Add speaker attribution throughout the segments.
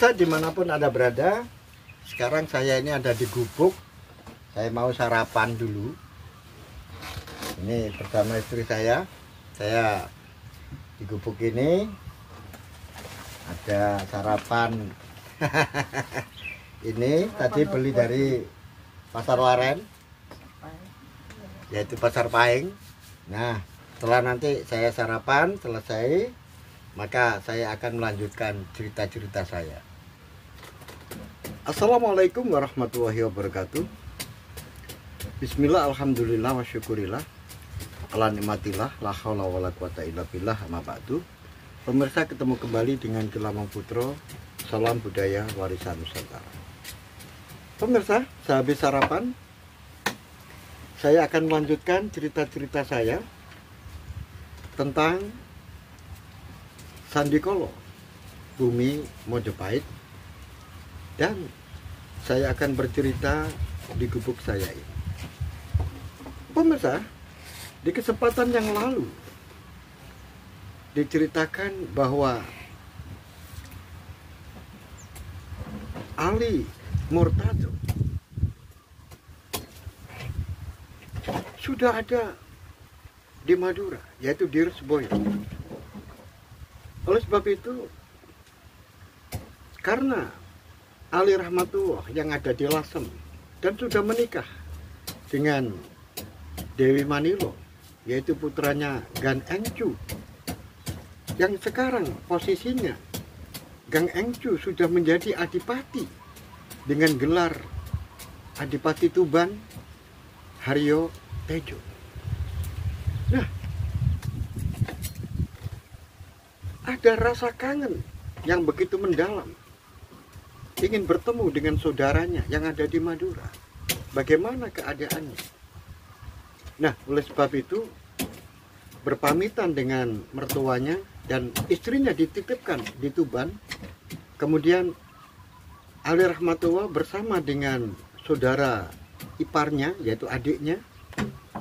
Speaker 1: Pemirsa dimanapun Anda berada, sekarang saya ini ada di Gubuk. Saya mau sarapan dulu. Ini bersama istri saya di Gubuk ini ada sarapan. Ini tadi beli dari Pasar Waren, yaitu Pasar Pahing. Nah, setelah nanti saya sarapan selesai, maka saya akan melanjutkan cerita-cerita saya. Assalamualaikum warahmatullahi wabarakatuh. Bismillah, alhamdulillah, wa syukurillah, ala nikmatillah, la haula wala quwata illa billah, amma ba'du. Pemirsa, ketemu kembali dengan Gelamang Putro, salam budaya warisan Nusantara. Pemirsa, sehabis sarapan, saya akan melanjutkan cerita-cerita saya tentang Sandikolo, Bumi Mojopahit, dan saya akan bercerita di gubuk saya ini. Pemirsa, di kesempatan yang lalu diceritakan bahwa Ali Murtado sudah ada di Madura, yaitu di Resboyo. Oleh sebab itu, karena Ali Rahmatullah yang ada di Lasem dan sudah menikah dengan Dewi Manilo, yaitu putranya Gan Engcu, yang sekarang posisinya Gang Engcu sudah menjadi adipati dengan gelar Adipati Tuban Haryo Tejo. Nah, ada rasa kangen yang begitu mendalam, ingin bertemu dengan saudaranya yang ada di Madura. Bagaimana keadaannya? Nah, oleh sebab itu berpamitan dengan mertuanya dan istrinya dititipkan di Tuban. Kemudian Ali Rahmatullah bersama dengan saudara iparnya, yaitu adiknya,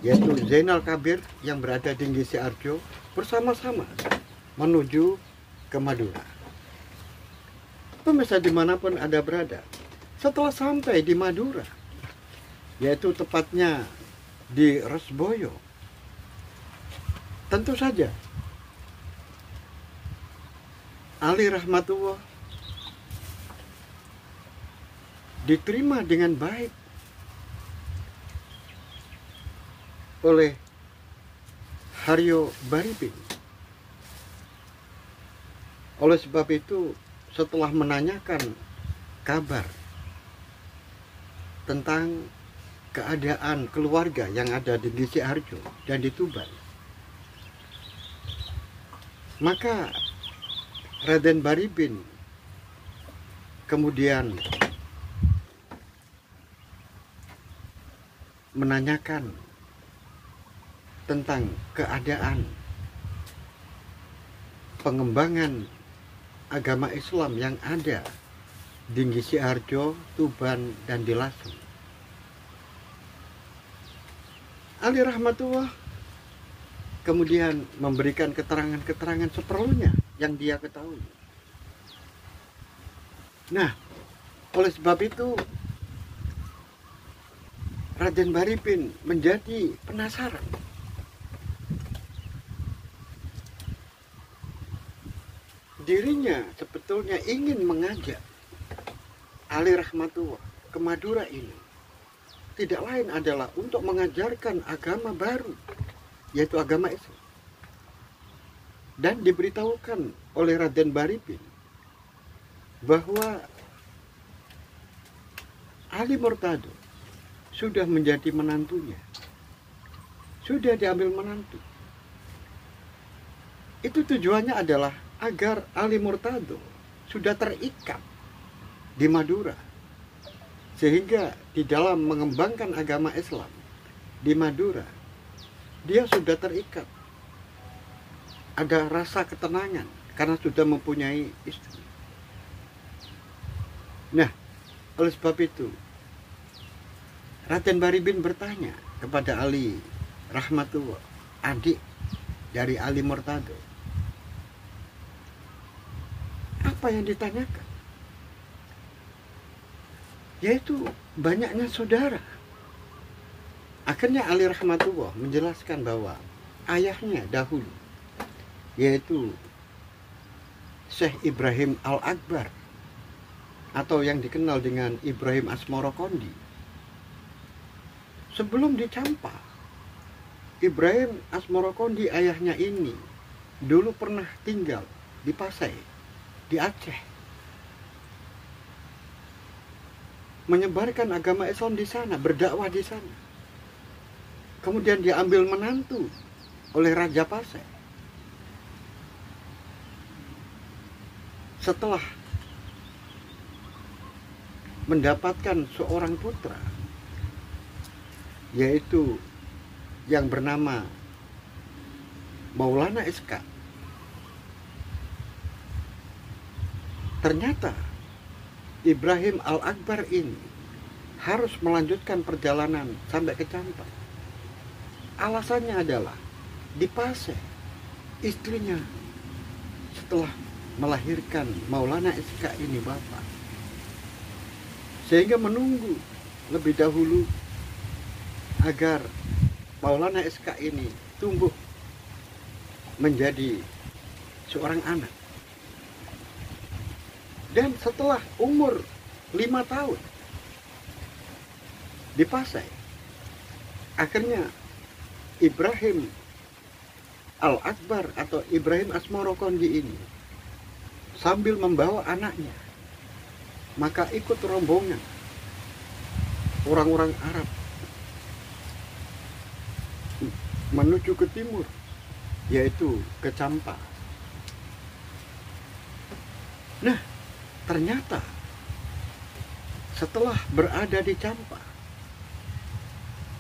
Speaker 1: yaitu Zainal Kabir yang berada di Ngisi Arjo, bersama-sama menuju ke Madura. Pemirsa dimanapun Anda berada, setelah sampai di Madura, yaitu tepatnya di Resboyo, tentu saja Ali Rahmatullah diterima dengan baik oleh Haryo Baribin. Oleh sebab itu, setelah menanyakan kabar tentang keadaan keluarga yang ada di Ngisi Arjo dan di Tuban, maka Raden Baribin kemudian menanyakan tentang keadaan pengembangan agama Islam yang ada di Ngisi Arjo, Tuban, dan di Lasem. Ali Rahmatullah kemudian memberikan keterangan-keterangan seperlunya yang dia ketahui. Nah, oleh sebab itu Raden Baribin menjadi penasaran. Dirinya sebetulnya ingin mengajak Ali Rahmatullah ke Madura ini tidak lain adalah untuk mengajarkan agama baru, yaitu agama Islam. Dan diberitahukan oleh Raden Baribin bahwa Ali Murtado sudah menjadi menantunya, sudah diambil menantu. Itu tujuannya adalah agar Ali Murtado sudah terikat di Madura, sehingga di dalam mengembangkan agama Islam di Madura, dia sudah terikat. Ada rasa ketenangan karena sudah mempunyai istri. Nah, oleh sebab itu, Raden Baribin bertanya kepada Ali Rahmatullah, adik dari Ali Murtado. Apa yang ditanyakan? yaitu banyaknya saudara. Akhirnya Ali Rahmatullah menjelaskan bahwa ayahnya dahulu, yaitu Syekh Ibrahim Al-Akbar, atau yang dikenal dengan Ibrahim Asmoro Kondi, sebelum dicampak, Ibrahim Asmoro Kondi ayahnya ini dulu pernah tinggal di Pasai, di Aceh, menyebarkan agama Islam di sana, berdakwah di sana. Kemudian diambil menantu oleh Raja Pasai. Setelah mendapatkan seorang putra, yaitu yang bernama Maulana SK, ternyata Ibrahim Al-Akbar ini harus melanjutkan perjalanan sampai ke Campak. Alasannya adalah di Pasai istrinya setelah melahirkan Maulana SK ini bapak, sehingga menunggu lebih dahulu agar Maulana SK ini tumbuh menjadi seorang anak. Dan setelah umur 5 tahun di Pasai, akhirnya Ibrahim Al-Akbar atau Ibrahim Asmoro Kondi ini sambil membawa anaknya, maka ikut rombongan orang-orang Arab menuju ke timur, yaitu ke Campak. Nah, ternyata setelah berada di Campak,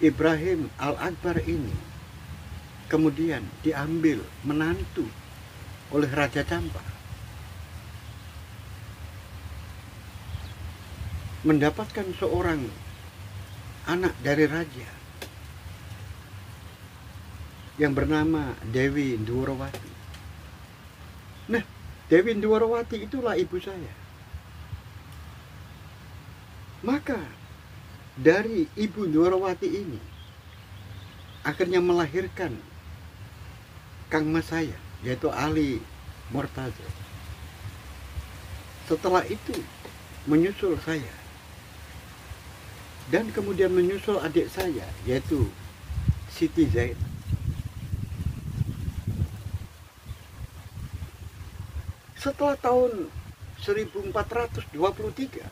Speaker 1: Ibrahim Al-Akbar ini kemudian diambil menantu oleh Raja Campak, mendapatkan seorang anak dari raja yang bernama Dewi Ndorowati. Nah, Dewi Ndorowati itulah ibu saya. Maka dari ibu Ndorowati ini akhirnya melahirkan Kang Mas saya, yaitu Ali Murtaza. Setelah itu menyusul saya, dan kemudian menyusul adik saya, yaitu Siti Zainab. Setelah tahun 1423,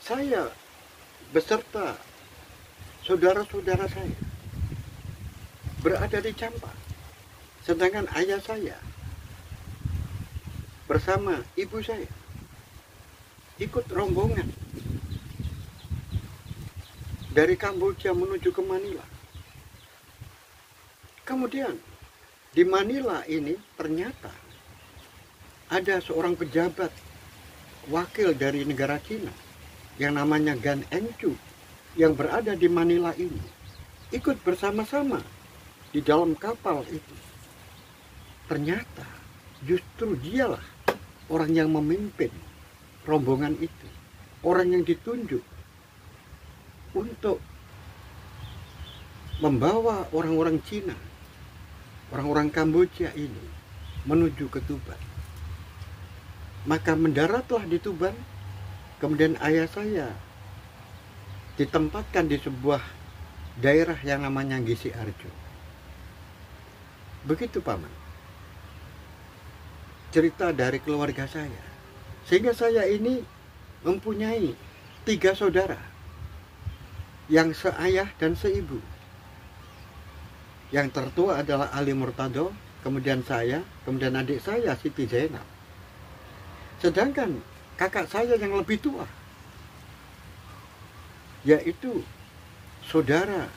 Speaker 1: saya beserta saudara-saudara saya berada di Campak, sedangkan ayah saya bersama ibu saya ikut rombongan dari Kamboja menuju ke Manila. Kemudian di Manila ini ternyata ada seorang pejabat wakil dari negara Cina yang namanya Gan Encu yang berada di Manila ini, ikut bersama-sama di dalam kapal itu. Ternyata justru dialah orang yang memimpin rombongan itu, orang yang ditunjuk untuk membawa orang-orang Cina, orang-orang Kamboja ini menuju ke Tuban. Maka mendaratlah di Tuban. Kemudian ayah saya ditempatkan di sebuah daerah yang namanya Gisi Arjo. Begitu paman cerita dari keluarga saya. Sehingga saya ini mempunyai 3 saudara yang seayah dan seibu. Yang tertua adalah Ali Murtado, kemudian saya, kemudian adik saya Siti Zainab. Sedangkan kakak saya yang lebih tua, yaitu saudara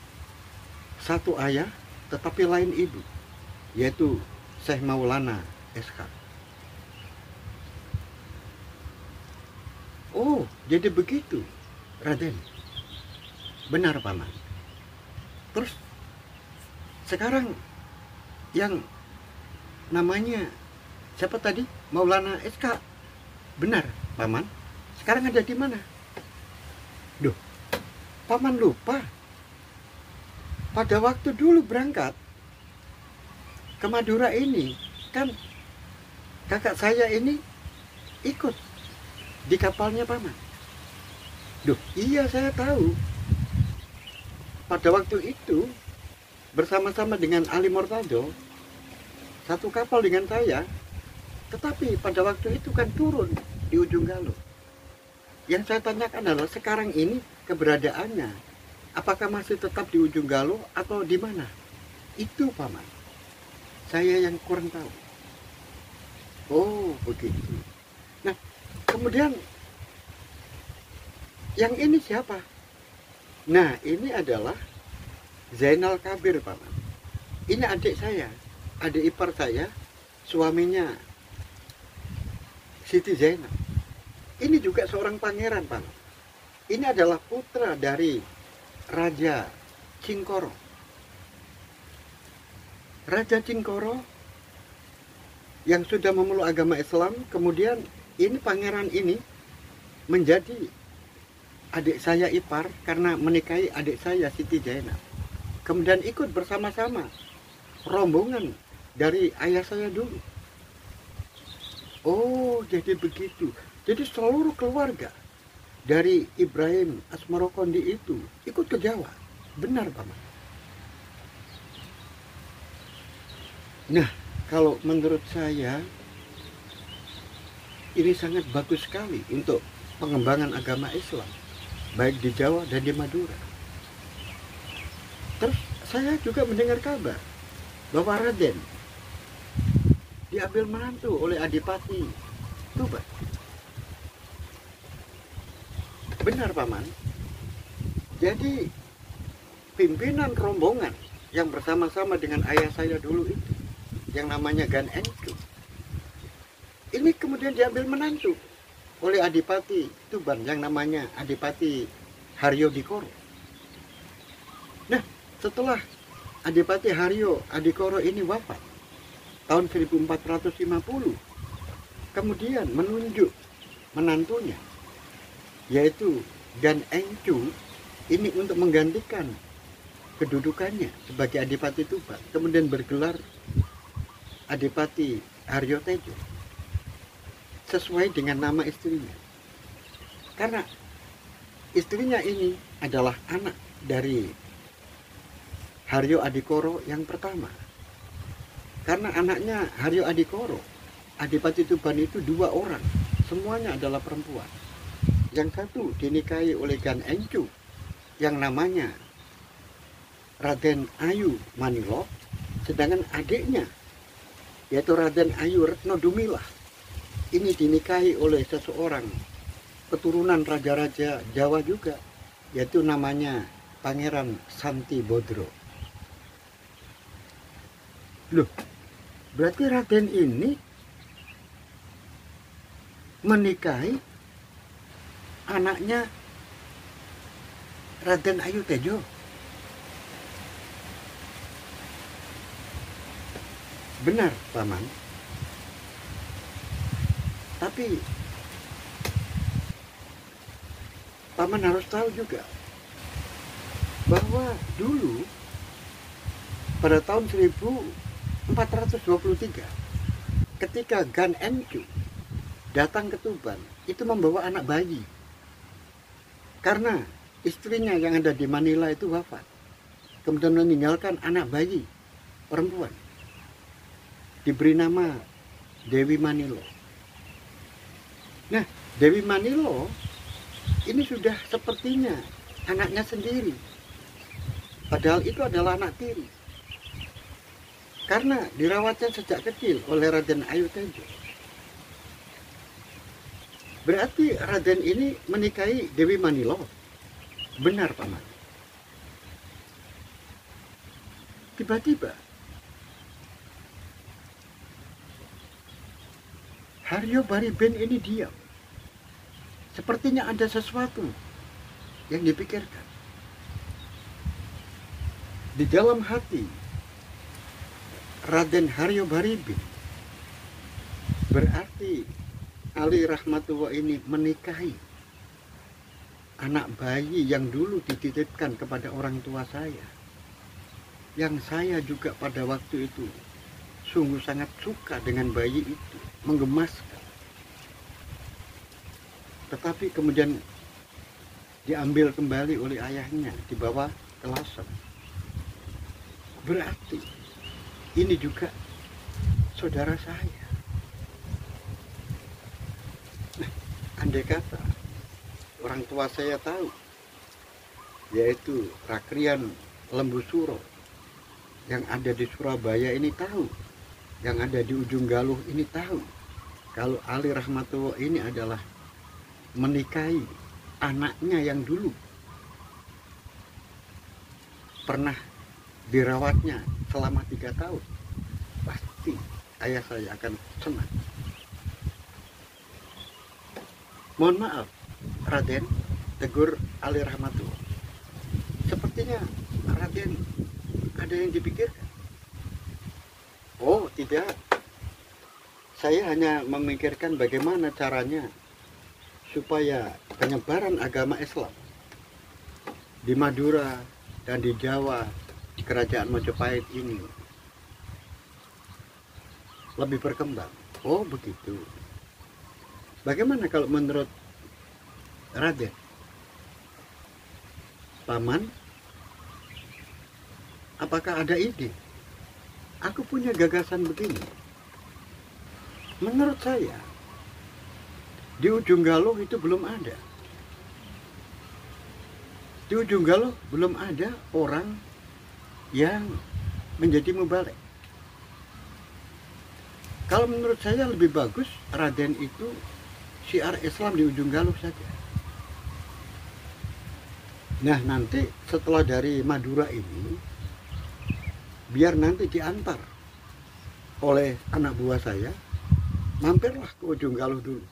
Speaker 1: satu ayah tetapi lain ibu, yaitu Syekh Maulana SK. Oh, jadi begitu, Raden. Benar, paman. Terus sekarang yang namanya siapa tadi? Maulana SK. Benar, paman. Sekarang ada di mana? Duh, paman lupa. Pada waktu dulu berangkat ke Madura ini, kan kakak saya ini ikut di kapalnya paman. Duh, iya saya tahu. Pada waktu itu bersama-sama dengan Ali Mortado, satu kapal dengan saya. Tetapi pada waktu itu kan turun di ujung Galuh. Yang saya tanyakan adalah sekarang ini keberadaannya, apakah masih tetap di ujung Galuh atau di mana? Itu paman, saya yang kurang tahu. Oh begitu. Nah kemudian yang ini siapa? Nah ini adalah Zainal Kabir paman. Ini adik saya, adik ipar saya, suaminya Siti Zainal. Ini juga seorang pangeran paman. Ini adalah putra dari Raja Cingkoro. Raja Cingkoro yang sudah memeluk agama Islam, kemudian ini pangeran ini menjadi adik saya ipar karena menikahi adik saya Siti Zainal. Kemudian ikut bersama-sama rombongan dari ayah saya dulu. Oh, jadi begitu. Jadi seluruh keluarga dari Ibrahim Asmarokondi itu ikut ke Jawa. Benar, paman. Nah, kalau menurut saya ini sangat bagus sekali untuk pengembangan agama Islam, baik di Jawa dan di Madura. Terus saya juga mendengar kabar bahwa Raden diambil menantu oleh Adipati Tuban. Benar paman. Jadi pimpinan rombongan yang bersama-sama dengan ayah saya dulu itu, yang namanya Gan Encu, ini kemudian diambil menantu oleh Adipati Tuban yang namanya Adipati Haryo Dikoro. Nah setelah Adipati Haryo Adikoro ini wafat tahun 1450, kemudian menunjuk menantunya yaitu Gan Encu ini untuk menggantikan kedudukannya sebagai Adipati Tuban, kemudian bergelar Adipati Haryo Tejo sesuai dengan nama istrinya, karena istrinya ini adalah anak dari Haryo Adikoro yang pertama. Karena anaknya Haryo Adikoro, Adipati Tuban itu 2 orang, semuanya adalah perempuan. Yang satu dinikahi oleh Gan Encu yang namanya Raden Ayu Manilo, sedangkan adiknya yaitu Raden Ayu Retno Dumilah ini dinikahi oleh seseorang keturunan raja-raja Jawa juga, yaitu namanya Pangeran Santi Bodro. Loh, berarti Raden ini menikahi anaknya Raden Ayu Tejo. Benar, paman. Tapi paman harus tahu juga bahwa dulu pada tahun 1423 ketika Gan Encu datang ke Tuban itu membawa anak bayi karena istrinya yang ada di Manila itu wafat, kemudian meninggalkan anak bayi perempuan diberi nama Dewi Manilo. Nah, Dewi Manilo ini sudah sepertinya anaknya sendiri, padahal itu adalah anak tiri karena dirawatnya sejak kecil oleh Raden Ayu Tejo. Berarti Raden ini menikahi Dewi Manilo. Benar, paman. Tiba-tiba Haryo Baribin ini diam. Sepertinya ada sesuatu yang dipikirkan. Di dalam hati Raden Haryo Baribin berarti Ali rahmatullah ini menikahi anak bayi yang dulu dititipkan kepada orang tua saya, yang saya juga pada waktu itu sungguh sangat suka dengan bayi itu, menggemaskan. Tetapi kemudian diambil kembali oleh ayahnya, dibawa ke Lasem. Berarti ini juga saudara saya. Nah, andai kata orang tua saya tahu, yaitu Rakrian Lembu Suro yang ada di Surabaya ini tahu, yang ada di Ujung Galuh ini tahu, kalau Ali rahmatullah ini adalah menikahi anaknya yang dulu pernah dirawatnya selama 3 tahun, pasti ayah saya akan senang. Mohon maaf Raden, tegur Ali rahmatullah. Sepertinya Raden ada yang dipikirkan. Oh tidak, saya hanya memikirkan bagaimana caranya supaya penyebaran agama Islam di Madura dan di Jawa, di Kerajaan Majapahit ini lebih berkembang. Oh begitu. Bagaimana kalau menurut Raden? Paman, apakah ada ide? Aku punya gagasan begini. Menurut saya, di Ujung Galuh itu belum ada. Di Ujung Galuh belum ada orang yang menjadi mubalik. Kalau menurut saya lebih bagus Raden itu syiar Islam di Ujung Galuh saja. Nah nanti setelah dari Madura ini, biar nanti diantar oleh anak buah saya, mampirlah ke Ujung Galuh dulu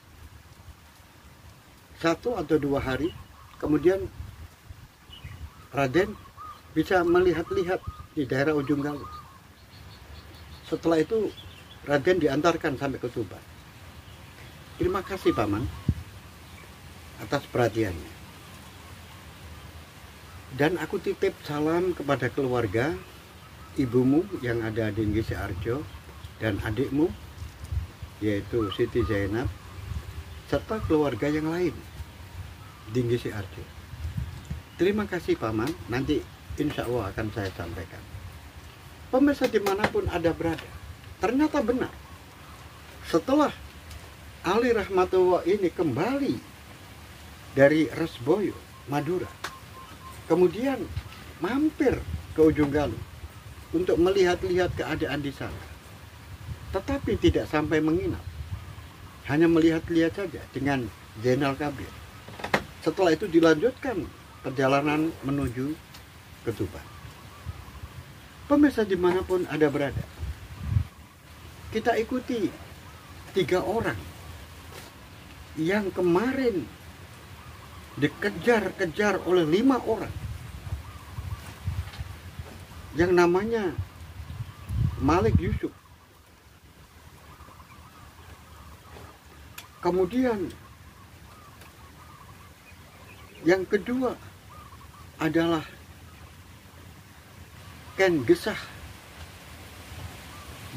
Speaker 1: 1 atau 2 hari, kemudian Raden bisa melihat-lihat di daerah Ujung Galuh. Setelah itu Raden diantarkan sampai ke Tuban. Terima kasih Paman atas perhatiannya. Dan aku titip salam kepada keluarga ibumu yang ada di Nggisi Arjo dan adikmu yaitu Siti Zainab serta keluarga yang lain di Nggisi Arjo. Terima kasih Paman, nanti insya Allah akan saya sampaikan. Pemirsa dimanapun ada berada, ternyata benar setelah Ali rahmatullah ini kembali dari Resboyo, Madura, kemudian mampir ke Ujung Galuh untuk melihat-lihat keadaan di sana. Tetapi tidak sampai menginap, hanya melihat-lihat saja dengan Zainal Kabir. Setelah itu dilanjutkan perjalanan menuju ke Tuban. Pemirsa dimanapun ada berada, kita ikuti 3 orang yang kemarin dikejar-kejar oleh 5 orang yang namanya Malik Yusuf. Kemudian yang kedua adalah Ken Gesah,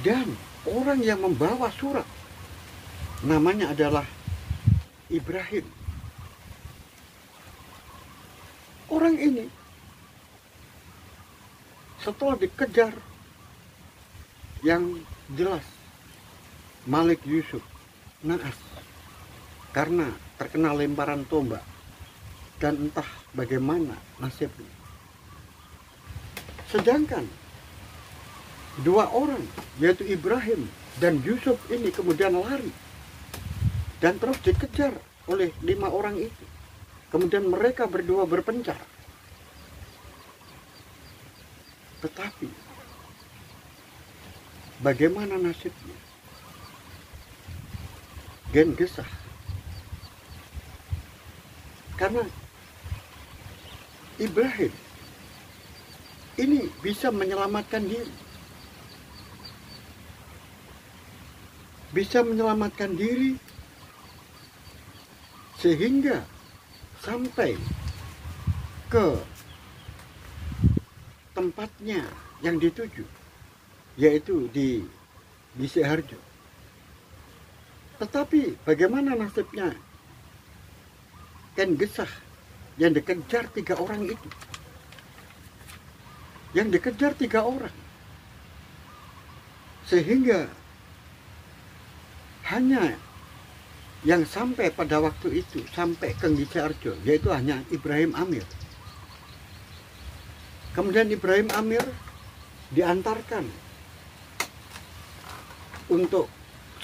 Speaker 1: dan orang yang membawa surat namanya adalah Ibrahim. Orang ini setelah dikejar, yang jelas Malik Yusuf naas karena terkena lemparan tombak dan entah bagaimana nasibnya. Sedangkan 2 orang yaitu Ibrahim dan Yusuf ini kemudian lari dan terus dikejar oleh 5 orang itu. Kemudian mereka berdua berpencar. Tetapi bagaimana nasibnya? Ken Gesah. Karena Ibrahim ini bisa menyelamatkan diri. Bisa menyelamatkan diri sehingga sampai ke tempatnya yang dituju, yaitu di Siharjo. Tetapi bagaimana nasibnya Ken Gesah yang dikejar 3 orang itu? Yang dikejar 3 orang. Sehingga hanya yang sampai pada waktu itu, sampai ke Siharjo, yaitu hanya Ibrahim Amir. Kemudian Ibrahim Amir diantarkan untuk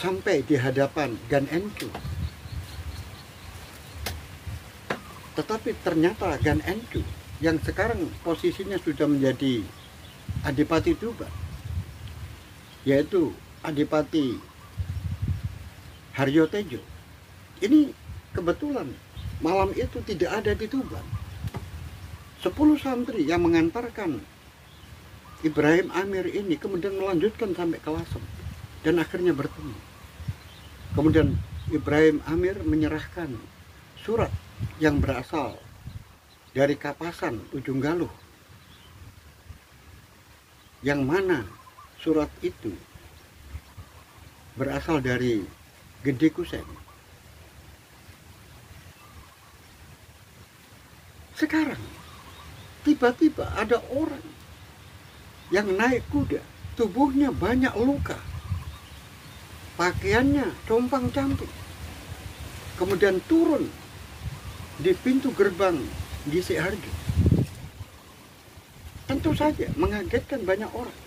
Speaker 1: sampai di hadapan Gan Encu. Tetapi ternyata Gan Encu yang sekarang posisinya sudah menjadi Adipati Tuban, yaitu Adipati Haryo Tejo, ini kebetulan malam itu tidak ada di Tuban. 10 santri yang mengantarkan Ibrahim Amir ini kemudian melanjutkan sampai ke Lasem dan akhirnya bertemu. Kemudian Ibrahim Amir menyerahkan surat yang berasal dari Kapasan Ujung Galuh, yang mana surat itu berasal dari Gede Kusen. Sekarang tiba-tiba ada orang yang naik kuda, tubuhnya banyak luka, pakaiannya compang-camping, kemudian turun di pintu gerbang di Siharjo. Tentu saja mengagetkan banyak orang.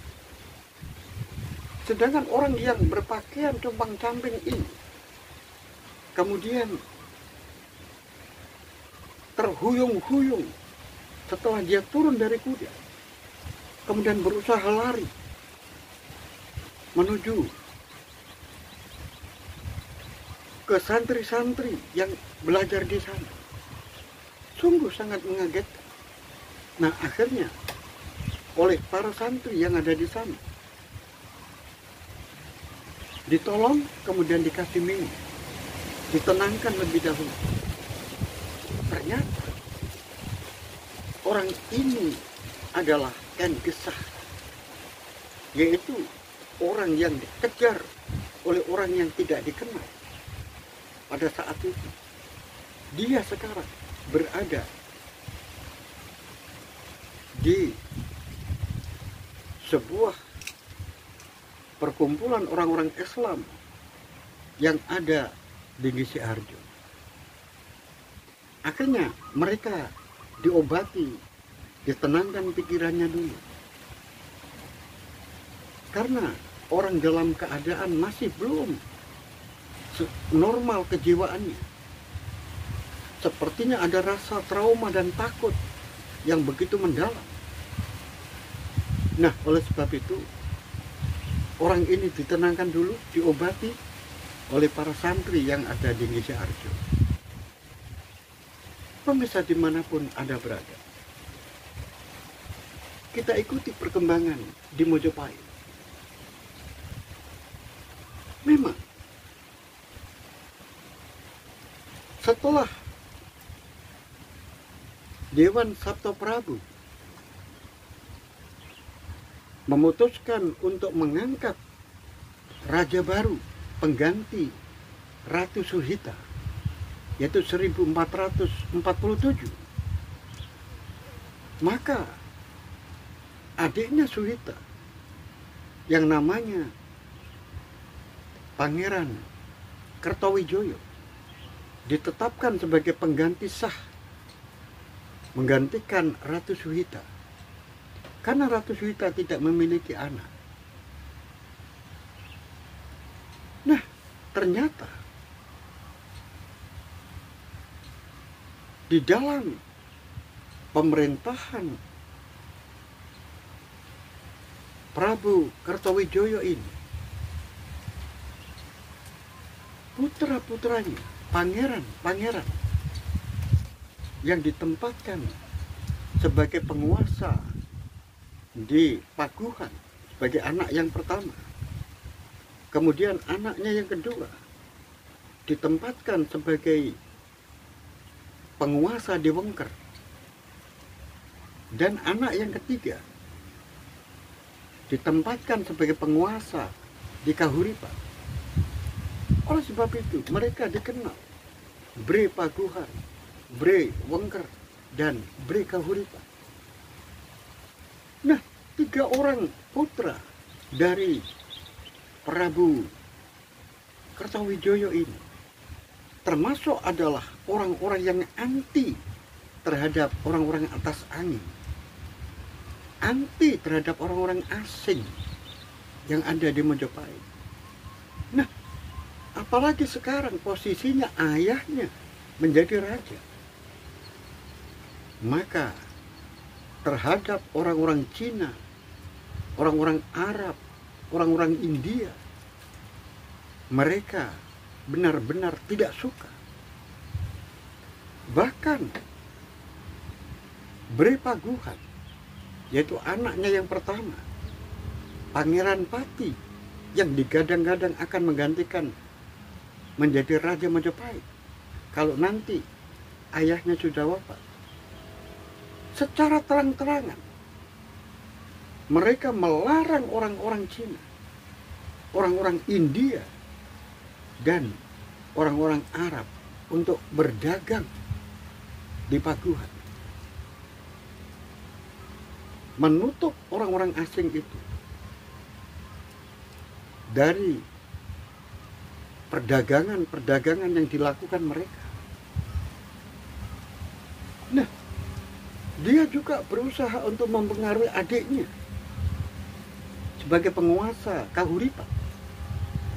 Speaker 1: Sedangkan orang yang berpakaian compang-camping ini kemudian terhuyung-huyung setelah dia turun dari kuda, kemudian berusaha lari menuju ke santri-santri yang belajar di sana. Sungguh sangat mengagetkan. Nah, akhirnya oleh para santri yang ada di sana ditolong, kemudian dikasih minum, ditenangkan lebih dahulu. Ternyata orang ini adalah Ken Gesah, yaitu orang yang dikejar oleh orang yang tidak dikenal pada saat itu. Dia sekarang berada di sebuah perkumpulan orang-orang Islam yang ada di Siharjo. Akhirnya mereka diobati, ditenangkan pikirannya dulu. Karena orang dalam keadaan masih belum normal kejiwaannya. Sepertinya ada rasa trauma dan takut yang begitu mendalam. Nah, oleh sebab itu, orang ini ditenangkan dulu, diobati oleh para santri yang ada di Siharjo. Pemirsa dimanapun Anda berada, kita ikuti perkembangan di Mojopahit. Memang setelah Dewan Sabto Prabu memutuskan untuk mengangkat raja baru pengganti Ratu Suhita, yaitu 1447, maka adiknya Suhita yang namanya Pangeran Kertowijoyo ditetapkan sebagai pengganti sah menggantikan Ratu Suhita, karena Ratu Suhita tidak memiliki anak. Nah, ternyata di dalam pemerintahan Prabu Kertowijoyo ini, putra-putranya, pangeran-pangeran yang ditempatkan sebagai penguasa di Pakuhan sebagai anak yang pertama, kemudian anaknya yang kedua ditempatkan sebagai penguasa di Wengker. Dan anak yang ketiga ditempatkan sebagai penguasa di Kahuripan. Oleh sebab itu mereka dikenal Bre Paguhan, Bre Wengker, dan Bre Kahuripan. Nah, 3 orang putra dari Prabu Kertawijaya ini termasuk adalah orang-orang yang anti terhadap orang-orang atas angin, anti terhadap orang-orang asing yang ada di Majapahit. Nah, apalagi sekarang posisinya ayahnya menjadi raja, maka terhadap orang-orang Cina, orang-orang Arab, orang-orang India, mereka benar-benar tidak suka. Bahkan Bre Paguhan, yaitu anaknya yang pertama, Pangeran Pati, yang digadang-gadang akan menggantikan menjadi Raja Majapahit kalau nanti ayahnya sudah wafat, secara terang-terangan mereka melarang orang-orang Cina, orang-orang India, dan orang-orang Arab untuk berdagang di Paguhan. Menutup orang-orang asing itu dari perdagangan yang dilakukan mereka. Nah, dia juga berusaha untuk mempengaruhi adiknya sebagai penguasa Kahuripan,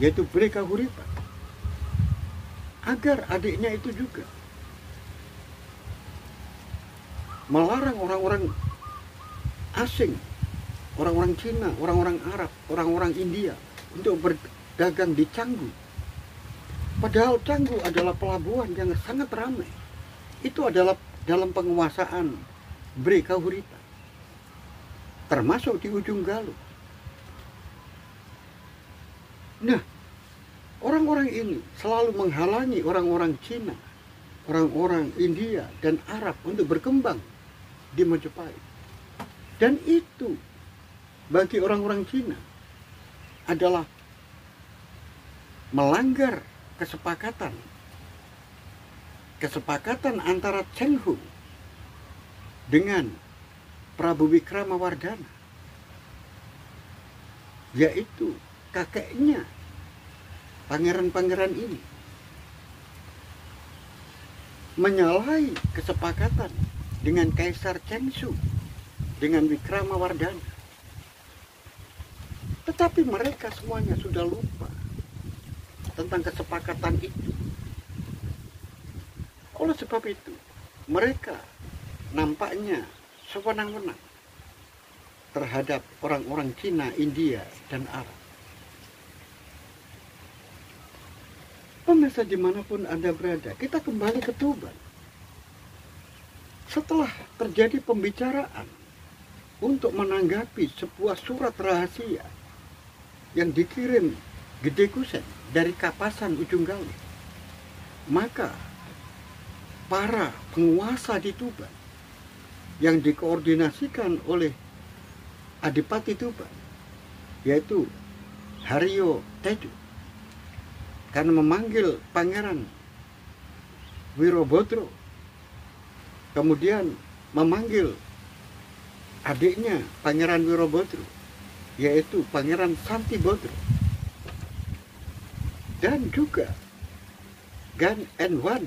Speaker 1: yaitu Bre Kahuripan, agar adiknya itu juga melarang orang-orang asing, orang-orang Cina, orang-orang Arab, orang-orang India untuk berdagang di Canggu. Padahal Canggu adalah pelabuhan yang sangat ramai. Itu adalah dalam penguasaan Bre Kahuripan, termasuk di ujung Galuh. Nah, orang-orang ini selalu menghalangi orang-orang Cina, orang-orang India, dan Arab untuk berkembang di Majapahit. Dan itu bagi orang-orang Cina adalah melanggar kesepakatan antara Cheng Ho dengan Prabu Wikramawardhana, yaitu kakeknya pangeran-pangeran ini menyalahi kesepakatan dengan Kaisar Chengsu, dengan Wikramawardhana. Tetapi mereka semuanya sudah lupa tentang kesepakatan itu. Oleh sebab itu, mereka nampaknya sewenang-wenang terhadap orang-orang Cina, India, dan Arab. Pemirsa dimanapun Anda berada, kita kembali ke Tuban. Setelah terjadi pembicaraan untuk menanggapi sebuah surat rahasia yang dikirim Gede Kusen dari Kapasan Ujung Galuh, maka para penguasa di Tuban yang dikoordinasikan oleh Adipati Tuban, yaitu Haryo Tejo, karena memanggil Pangeran Wirobodro, kemudian memanggil adiknya Pangeran Wirobodro, yaitu Pangeran Santibodro, dan juga Gan Enwan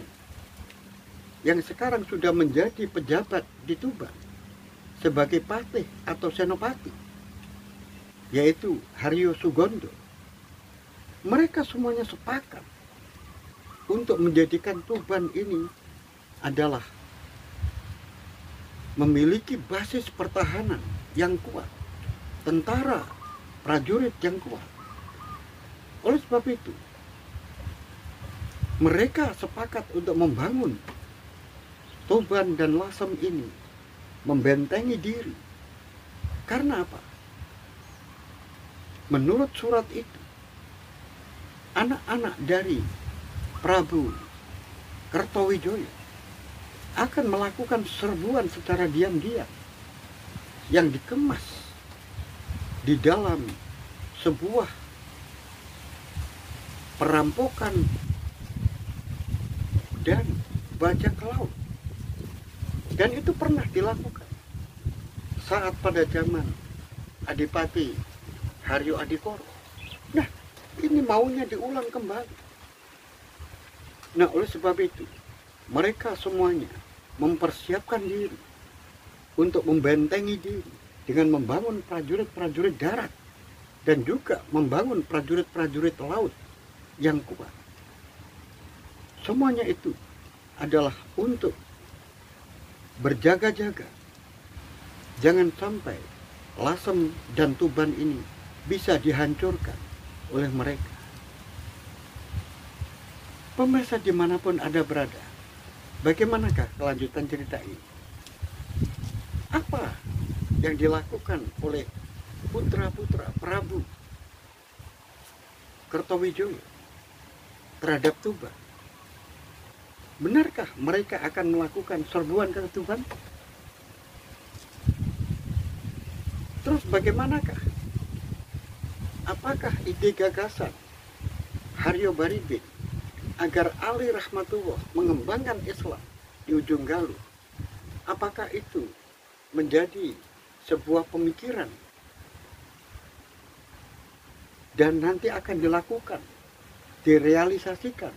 Speaker 1: yang sekarang sudah menjadi pejabat di Tuban sebagai patih atau senopati, yaitu Haryo Sugondo. Mereka semuanya sepakat untuk menjadikan Tuban ini adalah memiliki basis pertahanan yang kuat, tentara, prajurit yang kuat. Oleh sebab itu, mereka sepakat untuk membangun Tuban dan Lasem ini, membentengi diri. Karena apa? Menurut surat itu, anak-anak dari Prabu Kertawijaya akan melakukan serbuan secara diam-diam yang dikemas di dalam sebuah perampokan dan bajak laut. Dan itu pernah dilakukan saat pada zaman Adipati Haryo Adikoro. Nah, ini maunya diulang kembali. Nah, oleh sebab itu, mereka semuanya mempersiapkan diri untuk membentengi diri dengan membangun prajurit-prajurit darat dan juga membangun prajurit-prajurit laut yang kuat. Semuanya itu adalah untuk berjaga-jaga. Jangan sampai Lasem dan Tuban ini bisa dihancurkan oleh mereka. Pemirsa dimanapun Anda berada, bagaimanakah kelanjutan cerita ini? Apa yang dilakukan oleh putra-putra Prabu Kertowijoyo terhadap Tuban? Benarkah mereka akan melakukan serbuan ke Tuban? Terus bagaimanakah? Apakah ide gagasan Haryo Baribin agar Ali Rahmatullah mengembangkan Islam di ujung Galuh, apakah itu menjadi sebuah pemikiran dan nanti akan dilakukan, direalisasikan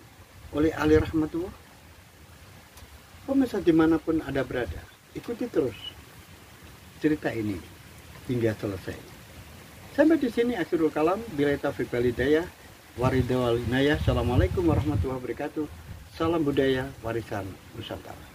Speaker 1: oleh Ali Rahmatullah? Pemirsa dimanapun Anda berada, ikuti terus cerita ini hingga selesai. Sampai di sini akhirul kalam. Billahi taufiq wal hidayah. Waridul inayah. Assalamualaikum warahmatullahi wabarakatuh. Salam budaya warisan Nusantara.